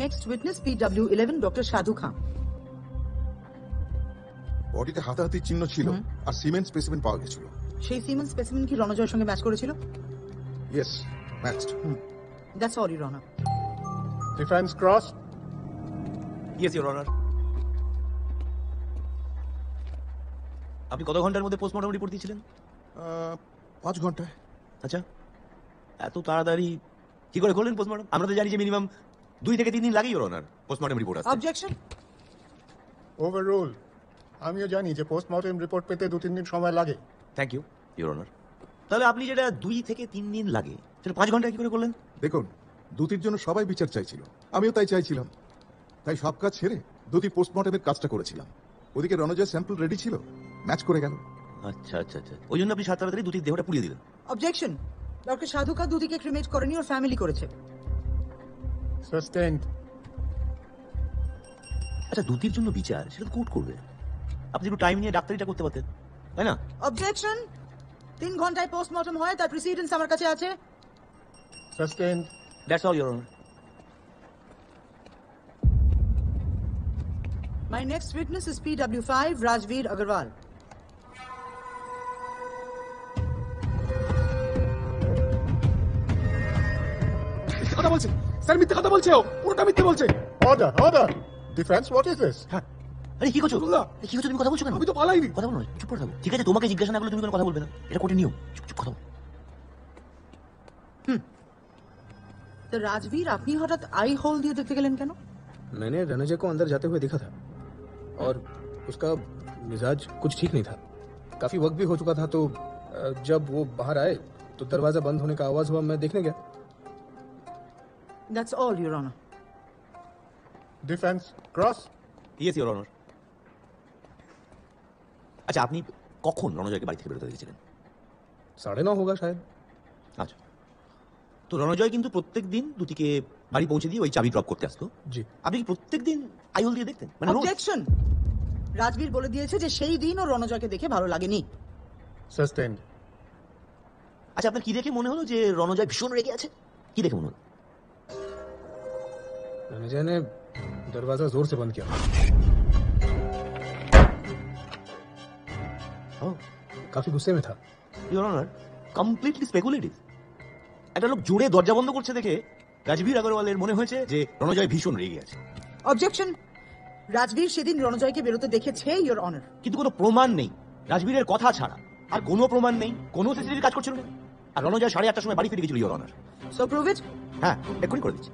next witness, PW11, Dr. Shadhu Khan. বডিতে হাতাহাতি চিহ্ন ছিল আর সিমেন্ট স্পেসিমেন পাওয়া গেছিল। সেই সিমেন্ট স্পেসিমেন কি রণজয়ের সঙ্গে ম্যাচ করেছিল? Yes, matched. That's all, Your Honor. Defense cross. Yes, Your Honor. আপনি কত ঘন্টার মধ্যে পোস্টমর্টম রিপোর্ট দিয়েছিলেন? 5 ঘন্টায়। আচ্ছা, এত তাড়াতাড়ি কি করে করলেন পোস্টমর্টম? আমরা তো জানি যে মিনিমাম 2 থেকে 3 দিন লাগে Your Honor পোস্টমর্টম রিপোর্ট আসতে। Objection. Overrule. আমিও জানি যে পোস্টমর্টম রিপোর্ট পেতে 2-3 দিন সময় লাগে। Thank you Your Honor. তাহলে আপনি যেটা 2 থেকে 3 দিন লাগে সেটা 5 ঘন্টায় কি করে করলেন? দেখুন, দ্যুতির জন্য সবাই বিচার চাইছিল, আমিও তাই চাইছিলাম। তাই সব কাজ ছেড়ে দ্যুতি পোস্টমর্টমের কাজটা করেছিলাম। ওদিকে রণজয়ের স্যাম্পল রেডি ছিল, ম্যাচ করে গেল। আচ্ছা আচ্ছা আচ্ছা, ওই জন্য আপনি 7 তাড়াতাড়ি দুটির দেহটা পুড়িয়ে দিলেন। Objection. Dr. Shadhu Khan দুদিকে ক্রিমেট করেনি, ওর ফ্যামিলি করেছে। Sustained. আচ্ছা, দুটির জন্য বিচার সেটা তো কোর্ট করবে, আপনি একটু টাইম নিয়ে ডাক্তারিটা করতে পারতেন, তাই না? Objection. 3 ঘন্টায় পোস্টমর্টম হয়, তার প্রিসিডেন্স আমার কাছে আছে। Sustained. That's all Your Honor. My next witness is PW5, Rajveer Agarwal. কথা বলছে স্যার, মিথ্যে কথা বলছে, ও পুরোটা মিথ্যে বলছে। Order, order. Defense, what is this? আরে কি করছো? আব্দুল্লাহ! কি করছো তুমি? কথা বলছো কেন? আমি তো পালাইনি। কথা বলো না, চুপ করে থাকো। ঠিক আছে, তোমাকে জিজ্ঞাসা না করলে তুমি কোনো কথা বলবে না, এটা কোর্টের নিয়ম। চুপ চুপ কথা বলো। তো রাজবীর, আপনি হঠাৎ আই হোল দিয়ে দেখতে গেলেন কেন? मैंने रनजय को अंदर जाते हुए देखा था और उसका मिजाज कुछ ठीक नहीं था। काफी वक्त भी हो चुका था, तो जब वो बाहर आए तो दरवाजा बंद होने का आवाज हुआ, मैं देखने गया। That's all, Your Honor. Defense cross. Yes Your Honor. আচ্ছা, আপনি কখন রণজয়কে বাড়ি থেকে বেরোতে দেখেছিলেন? 9:30 होगा शायद। আচ্ছা, তো রণজয় কিন্তু প্রত্যেক দিন দুটিকে বাড়ি পৌঁছে দিয়ে ওই চাবি ড্রপ করতে আসতো। জি। আপনি কি প্রত্যেক দিন আইহোল দিয়ে দেখতেন? মানে রোজ? Objection. রাজবীর বলে দিয়েছে যে সেই দিন ও রণজয়কে দেখে ভালো লাগেনি। Sustained. আচ্ছা, আপনার কি দেখে মনে হলো যে রণজয় ভীষণ রেগে আছে? কি দেখে মনে হলো? रनजय ने दरवाजा जोर से बंद किया। काफी गुस्से में था। Your Honor, completely speculative. একটা লোক জোরে দরজা বন্ধ করছে দেখে রাজবীর আগরওয়ালের মনে হয়েছে যে রণজয় ভীষণ রেগে আছে। Objection. রাজবীর সেদিন রণজয়কে বেরোতে দেখেছে, Your Honor. কিন্তু কোনো প্রমাণ নেই, রাজবীরের কথা ছাড়া আর কোনো প্রমাণ নেই, কোনো সিসিটিভি কাজ করছিল না। আর রণজয় 8:30টার সময় বাড়ি ফিরে গেছিল Your Honor। So prove it. হ্যাঁ, এক্ষুনি করে দিচ্ছি।